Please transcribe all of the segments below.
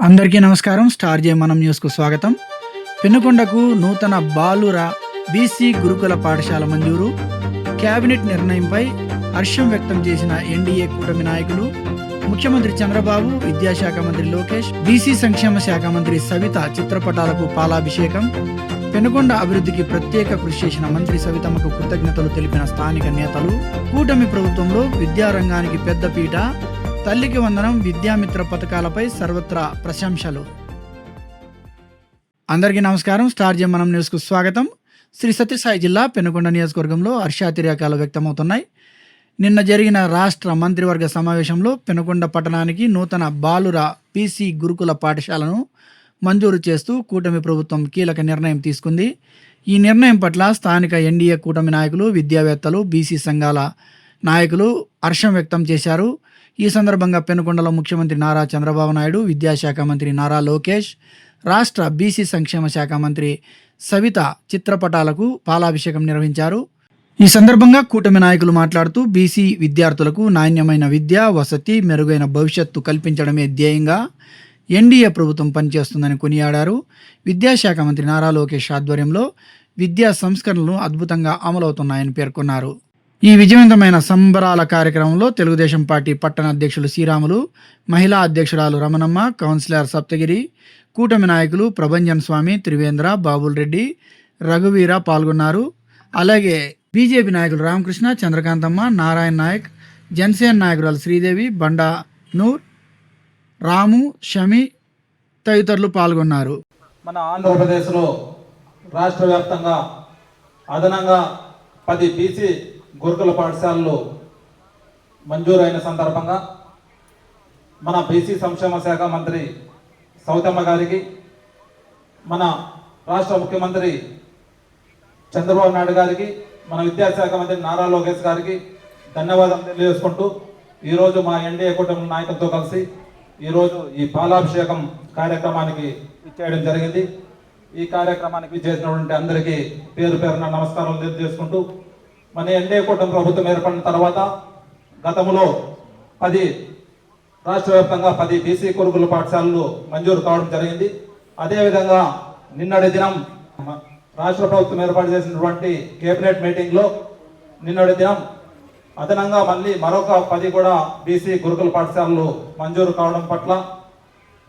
అందరికీ నమస్కారం. స్టార్ జే మనం న్యూస్కు స్వాగతం. పెనుకొండకు నూతన బాలుర బీసీ గురుకుల పాఠశాల మంజూరు. కేబినెట్ నిర్ణయంపై హర్షం వ్యక్తం చేసిన ఎన్డీఏ కూటమి నాయకులు. ముఖ్యమంత్రి చంద్రబాబు, విద్యాశాఖ మంత్రి లోకేష్, బీసీ సంక్షేమ శాఖ మంత్రి సవిత చిత్రపటాలకు పాలాభిషేకం. పెనుకొండ అభివృద్ధికి ప్రత్యేక కృషి చేసిన మంత్రి సవితమ్మకు కృతజ్ఞతలు తెలిపిన స్థానిక నేతలు. కూటమి ప్రభుత్వంలో విద్యారంగానికి పెద్దపీట. తల్లికి వందనం, విద్యామిత్ర పథకాలపై సర్వత్రా ప్రశంసలు. అందరికీ నమస్కారం. స్టార్ జే మనం న్యూస్కు స్వాగతం. శ్రీ సత్యసాయి జిల్లా పెనుకొండ నియోజకవర్గంలో హర్షాతిరేకాలు వ్యక్తమవుతున్నాయి. నిన్న జరిగిన రాష్ట్ర మంత్రివర్గ సమావేశంలో పెనుకొండ పట్టణానికి నూతన బాలుర బీసీ గురుకుల పాఠశాలను మంజూరు చేస్తూ కూటమి ప్రభుత్వం కీలక నిర్ణయం తీసుకుంది. ఈ నిర్ణయం పట్ల స్థానిక ఎన్డీఏ కూటమి నాయకులు, విద్యావేత్తలు, బీసీ సంఘాల నాయకులు హర్షం వ్యక్తం చేశారు. ఈ సందర్భంగా పెనుకొండలో ముఖ్యమంత్రి నారా చంద్రబాబు నాయుడు, విద్యాశాఖ మంత్రి నారా లోకేష్, రాష్ట్ర బీసీ సంక్షేమ శాఖ మంత్రి సవిత చిత్రపటాలకు పాలాభిషేకం నిర్వహించారు. ఈ సందర్భంగా కూటమి నాయకులు మాట్లాడుతూ బీసీ విద్యార్థులకు నాణ్యమైన విద్య, వసతి, మెరుగైన భవిష్యత్తు కల్పించడమే ధ్యేయంగా ఎన్డీఏ ప్రభుత్వం పనిచేస్తుందని కొనియాడారు. విద్యాశాఖ మంత్రి నారా లోకేష్ ఆధ్వర్యంలో విద్యా సంస్కరణలు అద్భుతంగా అమలవుతున్నాయని పేర్కొన్నారు. ఈ విజయవంతమైన సంబరాల కార్యక్రమంలో తెలుగుదేశం పార్టీ పట్టణ అధ్యక్షులు శ్రీరాములు, మహిళా అధ్యక్షురాలు రమణమ్మ, కౌన్సిలర్ సప్తగిరి, కూటమి నాయకులు ప్రభంజన్ స్వామి, త్రివేంద్ర, బాబుల్ రెడ్డి, రఘువీర పాల్గొన్నారు. అలాగే బీజేపీ నాయకులు రామకృష్ణ, చంద్రకాంతమ్మ, నారాయణ నాయక్, జనసేన నాయకురాలు శ్రీదేవి, బండా నూర్, రాము, షమి తదితరులు పాల్గొన్నారు. మన ఆంధ్రప్రదేశ్లో రాష్ట్ర వ్యాప్తంగా అదనంగా 10 బీసీ గురుకుల పాఠశాలలు మంజూరైన సందర్భంగా మన బీసీ సంక్షేమ శాఖ మంత్రి సవితమ్మ గారికి, మన రాష్ట్ర ముఖ్యమంత్రి చంద్రబాబు నాయుడు గారికి, మన విద్యాశాఖ మంత్రి నారా లోకేష్ గారికి ధన్యవాదాలు తెలియజేసుకుంటూ ఈరోజు మా ఎన్డీఏ కూటమి నాయకులతో కలిసి ఈరోజు ఈ పాలాభిషేకం కార్యక్రమానికి ఇచ్చేయడం జరిగింది. ఈ కార్యక్రమానికి చేసినటువంటి అందరికీ పేరు పేరున నమస్కారాలు తెలియజేసుకుంటూ, మన ఎన్డీఏ కూటమి ప్రభుత్వం ఏర్పడిన తర్వాత గతంలో 10 రాష్ట్ర వ్యాప్తంగా 10 బీసీ గురుకుల పాఠశాలలు మంజూరు కావడం జరిగింది. అదేవిధంగా నిన్నటి దినం రాష్ట్ర ప్రభుత్వం ఏర్పాటు చేసినటువంటి కేబినెట్ మీటింగ్లో నిన్నటి దినం అదనంగా మళ్ళీ మరొక 10 కూడా బీసీ గురుకుల పాఠశాలలు మంజూరు కావడం పట్ల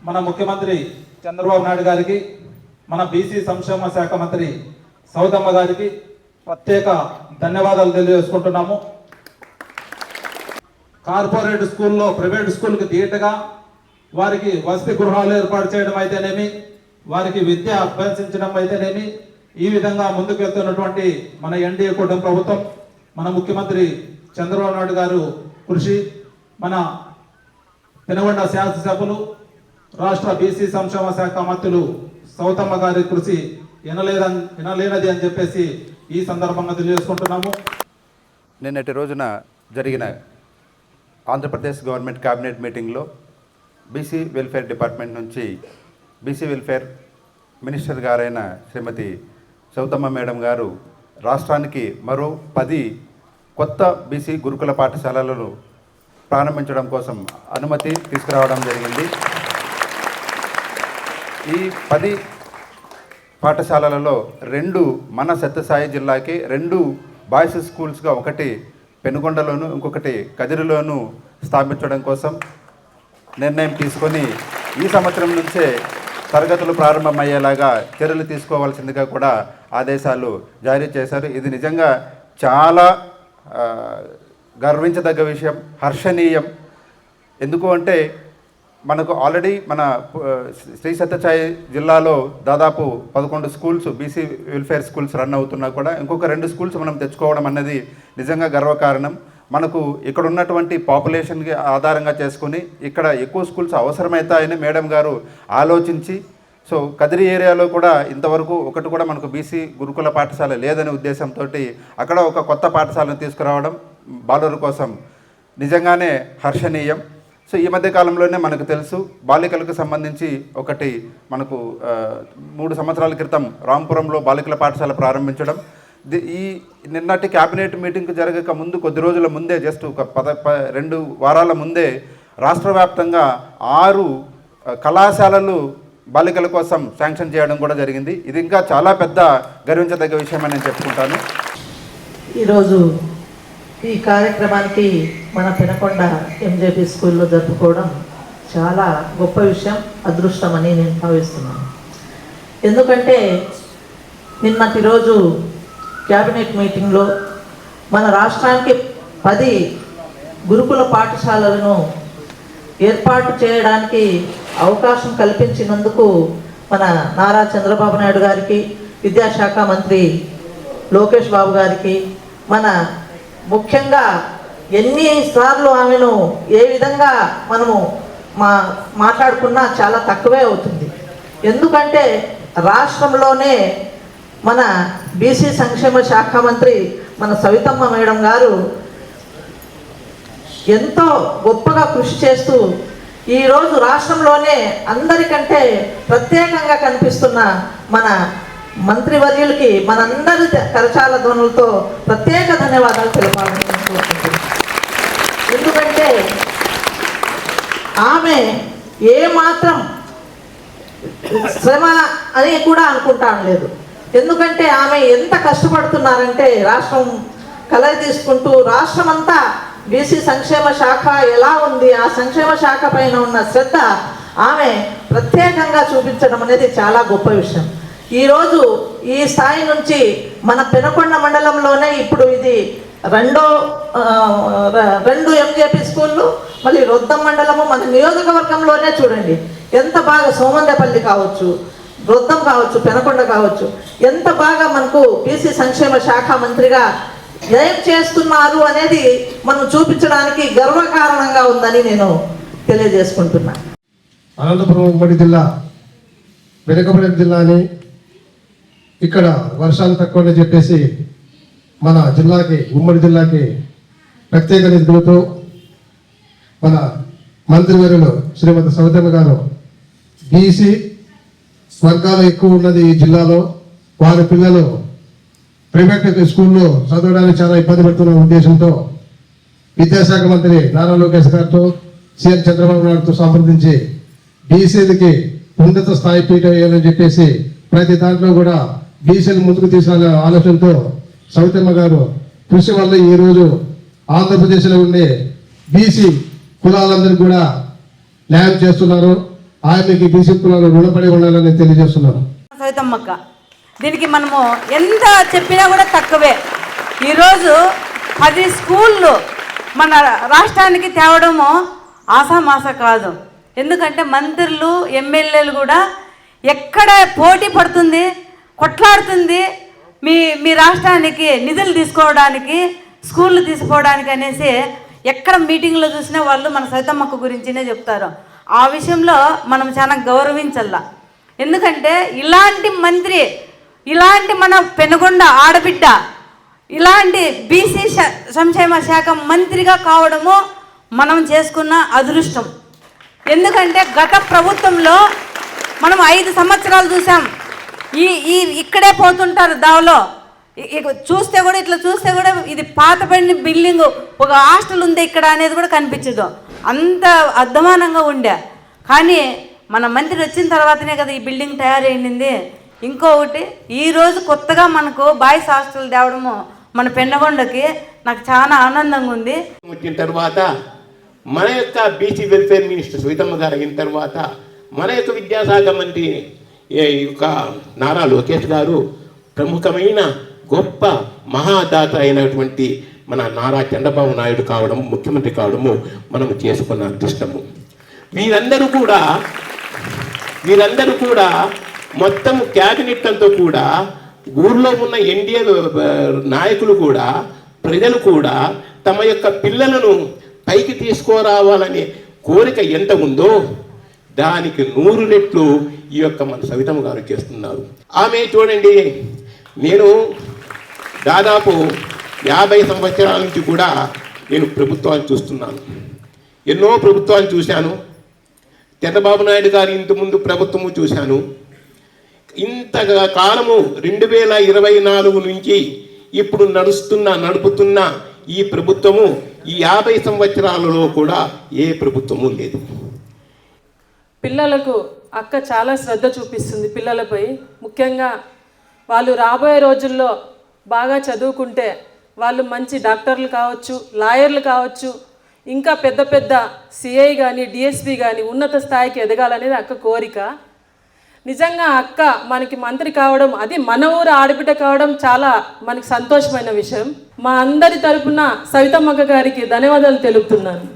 మన ముఖ్యమంత్రి చంద్రబాబు నాయుడు గారికి, మన బీసీ సంక్షేమ శాఖ మంత్రి సవితమ్మ గారికి ప్రత్యేక ధన్యవాదాలు తెలియజేసుకుంటున్నాము. కార్పొరేట్ స్కూల్లో ప్రైవేట్ స్కూల్కి ధీటుగా వారికి వసతి గృహాలు ఏర్పాటు చేయడం అయితేనేమి, వారికి విద్య అభ్యసించడం అయితేనేమి, ఈ విధంగా ముందుకు వెళ్తున్నటువంటి మన ఎన్డీఏ కూటమి ప్రభుత్వం, మన ముఖ్యమంత్రి చంద్రబాబు నాయుడు గారు కృషి, మన పెనుకొండ శాసనసభ్యులు, రాష్ట్ర బీసీ సంక్షేమ శాఖ మంత్రులు సవితమ్మ గారి కృషి వినలేనది అని చెప్పేసి ఈ సందర్భంగా తెలియజేసుకుంటున్నాము. నిన్నటి రోజున జరిగిన ఆంధ్రప్రదేశ్ గవర్నమెంట్ క్యాబినెట్ మీటింగ్లో బీసీ వెల్ఫేర్ డిపార్ట్మెంట్ నుంచి బీసీ వెల్ఫేర్ మినిస్టర్ గారైన శ్రీమతి సవితమ్మ మేడం గారు రాష్ట్రానికి మరో 10 కొత్త బీసీ గురుకుల పాఠశాలలను ప్రారంభించడం కోసం అనుమతి తీసుకురావడం జరిగింది. ఈ 10 పాఠశాలలలో 2 మన సత్యసాయి జిల్లాకి 2 బాయ్స్ స్కూల్స్గా, ఒకటి పెనుకొండలోను, ఇంకొకటి కదిరిలోను స్థాపించడం కోసం నిర్ణయం తీసుకొని ఈ సంవత్సరం నుంచే తరగతులు ప్రారంభమయ్యేలాగా చర్యలు తీసుకోవాల్సిందిగా కూడా ఆదేశాలు జారీ చేశారు. ఇది నిజంగా చాలా గర్వించదగ్గ విషయం, హర్షణీయం. ఎందుకు అంటే మనకు ఆల్రెడీ మన శ్రీ సత్యసాయి జిల్లాలో దాదాపు 11 schools BC welfare schools run అవుతున్నా కూడా ఇంకొక 2 స్కూల్స్ మనం తెచ్చుకోవడం అన్నది నిజంగా గర్వకారణం. మనకు ఇక్కడ ఉన్నటువంటి పాపులేషన్కి ఆధారంగా చేసుకుని ఇక్కడ ఎక్కువ స్కూల్స్ అవసరమవుతాయని మేడం గారు ఆలోచించి, సో కదిరి ఏరియాలో కూడా ఇంతవరకు ఒకటి కూడా మనకు బీసీ గురుకుల పాఠశాల లేదనే ఉద్దేశంతో అక్కడ ఒక కొత్త పాఠశాలను తీసుకురావడం బాలుర కోసం నిజంగానే హర్షణీయం. సో ఈ మధ్య కాలంలోనే మనకు తెలుసు, బాలికలకు సంబంధించి ఒకటి మనకు 3 సంవత్సరాల క్రితం రాంపురంలో బాలికల పాఠశాల ప్రారంభించడం, ఈ నిన్నటి క్యాబినెట్ మీటింగ్ జరగక ముందు కొద్ది రోజుల ముందే, జస్ట్ ఒక 2 వారాల ముందే రాష్ట్ర వ్యాప్తంగా 6 కళాశాలలు బాలికల కోసం శాంక్షన్ చేయడం కూడా జరిగింది. ఇది ఇంకా చాలా పెద్ద గర్వించదగ్గ విషయమని నేను చెప్పుకుంటాను. ఈరోజు ఈ కార్యక్రమానికి మన పెనకొండ ఎంజేపీ స్కూల్లో జరుపుకోవడం చాలా గొప్ప విషయం, అదృష్టం అని నేను భావిస్తున్నాను. ఎందుకంటే నిన్నటి రోజు క్యాబినెట్ మీటింగ్లో మన రాష్ట్రానికి 10 గురుకుల పాఠశాలలను ఏర్పాటు చేయడానికి అవకాశం కల్పించినందుకు మన నారా చంద్రబాబు నాయుడు గారికి, విద్యాశాఖ మంత్రి లోకేష్ బాబు గారికి, మన ముఖ్యంగా ఎన్నిసార్లు ఆమెను ఏ విధంగా మనము మాట్లాడుకున్నా చాలా తక్కువే అవుతుంది. ఎందుకంటే రాష్ట్రంలోనే మన బీసీ సంక్షేమ శాఖ మంత్రి మన సవితమ్మ మేడం గారు ఎంతో గొప్పగా కృషి చేస్తూ ఈరోజు రాష్ట్రంలోనే అందరికంటే ప్రత్యేకంగా కనిపిస్తున్న మన మంత్రివర్యులకి మనందరి కరచాల ధ్వనులతో ప్రత్యేక ధన్యవాదాలు తెలపాలని కోరుకుంటున్నాను. ఎందుకంటే ఆమె ఏమాత్రం శ్రమ అని కూడా అనుకుంటాను లేదు. ఎందుకంటే ఆమె ఎంత కష్టపడుతున్నారంటే రాష్ట్రం కలయి తీసుకుంటూ రాష్ట్రమంతా బీసీ సంక్షేమ శాఖ ఎలా ఉంది, ఆ సంక్షేమ శాఖ పైన ఉన్న శ్రద్ధ ఆమె ప్రత్యేకంగా చూపించడం అనేది చాలా గొప్ప విషయం. ఈరోజు ఈ స్థాయి నుంచి మన పెనకొండ మండలంలోనే ఇప్పుడు ఇది రెండు ఎంజేపీ స్కూళ్ళు, మళ్ళీ రొద్దం మండలము మన నియోజకవర్గంలోనే చూడండి ఎంత బాగా సోమందేపల్లి కావచ్చు, రొద్దం కావచ్చు, పెనకొండ కావచ్చు, ఎంత బాగా మనకు బీసీ సంక్షేమ శాఖ మంత్రిగా ఏం చేస్తున్నారు అనేది మనం చూపించడానికి గర్వకారణంగా ఉందని నేను తెలియజేసుకుంటున్నాను. అనంతపురం ఉమ్మడి జిల్లా, వెనుకబడిన జిల్లా అని ఇక్కడ వర్షాలు తక్కువని చెప్పేసి మన జిల్లాకి, ఉమ్మడి జిల్లాకి ప్రత్యేక నిధులతో మన మంత్రివర్యులు శ్రీమతి సవితమ్మ గారు బీసీ వర్గాలు ఎక్కువ ఉన్నది ఈ జిల్లాలో, వారి పిల్లలు ప్రైవేట్ స్కూల్లో చదవడానికి చాలా ఇబ్బంది పడుతున్న ఉద్దేశంతో విద్యాశాఖ మంత్రి నారా లోకేష్ గారితో, సీఎం చంద్రబాబు నాయుడుతో సంప్రదించి బీసీలకి ఉన్నత స్థాయి పీఠ వేయాలని చెప్పేసి ప్రతి దాంట్లో కూడా బీసీలు ముందుకు తీసుకునే ఆలోచనతో సవితమ్మ గారు కృషి వల్ల ఈరోజు ఆంధ్రప్రదేశ్లో ఉండే బీసీ కులాలందరూ కూడా న్యాయం చేస్తున్నారు. ఆయనకి బీసీ కులాలు రుణపడి ఉండాలని తెలియజేస్తున్నారు. సవితమ్మక్క దీనికి మనము ఎంత చెప్పినా కూడా తక్కువే. ఈరోజు 10 స్కూళ్ళు మన రాష్ట్రానికి తేవడము ఆసామాస కాదు. ఎందుకంటే మంత్రులు, ఎమ్మెల్యేలు కూడా ఎక్కడ పోటీ పడుతుంది, కొట్లాడుతుంది మీ రాష్ట్రానికి నిధులు తీసుకోవడానికి, స్కూళ్ళు తీసుకోవడానికి అనేసి ఎక్కడ మీటింగ్లో చూసినా వాళ్ళు మన సవితమ్మక్క గురించినే చెప్తారు. ఆ విషయంలో మనం చాలా గౌరవించాల. ఎందుకంటే ఇలాంటి మంత్రి, ఇలాంటి మన పెనుగొండ ఆడబిడ్డ, ఇలాంటి బీసీ సంక్షేమ శాఖ మంత్రిగా కావడము మనం చేసుకున్న అదృష్టం. ఎందుకంటే గత ప్రభుత్వంలో మనం 5 సంవత్సరాలు చూసాం. ఇక్కడే పోతుంటారు దావలో, చూస్తే కూడా ఇట్లా చూస్తే కూడా ఇది పాతపడిన బిల్డింగు, ఒక హాస్టల్ ఉంది ఇక్కడ అనేది కూడా కనిపించదు, అంత అధ్వానంగా ఉండే. కానీ మన మంత్రి వచ్చిన తర్వాతనే కదా ఈ బిల్డింగ్ తయారైంది. ఇంకొకటి ఈరోజు కొత్తగా మనకు బాయ్స్ హాస్టల్ తేవడము మన పెన్నగొండకి నాకు చాలా ఆనందంగా ఉంది. వచ్చిన తర్వాత మన యొక్క బీసీ వెల్ఫేర్ మినిస్టర్ సవితమ్మ గారు అయిన తర్వాత మన యొక్క విద్యాశాఖ మంత్రి యొక్క నారా లోకేష్ గారు ప్రముఖమైన గొప్ప మహాదాత అయినటువంటి మన నారా చంద్రబాబు నాయుడు కావడం, ముఖ్యమంత్రి కావడము మనం చేసుకున్న అదృష్టము. వీరందరూ కూడా మొత్తం క్యాబినెట్ అంతా కూడా, ఊర్లో ఉన్న ఎన్డీఏ నాయకులు కూడా, ప్రజలు కూడా తమ యొక్క పిల్లలను పైకి తీసుకురావాలనే కోరిక ఎంత ఉందో దానికి 100 రెట్లు ఈ యొక్క మన సవితమ్మ గారు చేస్తున్నారు. ఆమె చూడండి, నేను దాదాపు 50 సంవత్సరాల నుంచి కూడా నేను ప్రభుత్వాన్ని చూస్తున్నాను. ఎన్నో ప్రభుత్వాలు చూశాను. చంద్రబాబు నాయుడు గారి ఇంతకుముందు ప్రభుత్వము చూశాను. ఇంత కాలము 2024 నుంచి ఇప్పుడు నడుపుతున్న ఈ ప్రభుత్వము ఈ 50 సంవత్సరాలలో కూడా ఏ ప్రభుత్వము లేదు. పిల్లలకు అక్క చాలా శ్రద్ధ చూపిస్తుంది పిల్లలపై. ముఖ్యంగా వాళ్ళు రాబోయే రోజుల్లో బాగా చదువుకుంటే వాళ్ళు మంచి డాక్టర్లు కావచ్చు, లాయర్లు కావచ్చు, ఇంకా పెద్ద పెద్ద సిఐ కానీ డిఎస్పి కానీ ఉన్నత స్థాయికి ఎదగాలనేది అక్క కోరిక. నిజంగా అక్క మనకి మంత్రి కావడం, అది మన ఊరు ఆడబిడ్డ కావడం చాలా మనకి సంతోషమైన విషయం. మా అందరి తరపున సవితమ్మక్క గారికి ధన్యవాదాలు తెలుపుతున్నాను.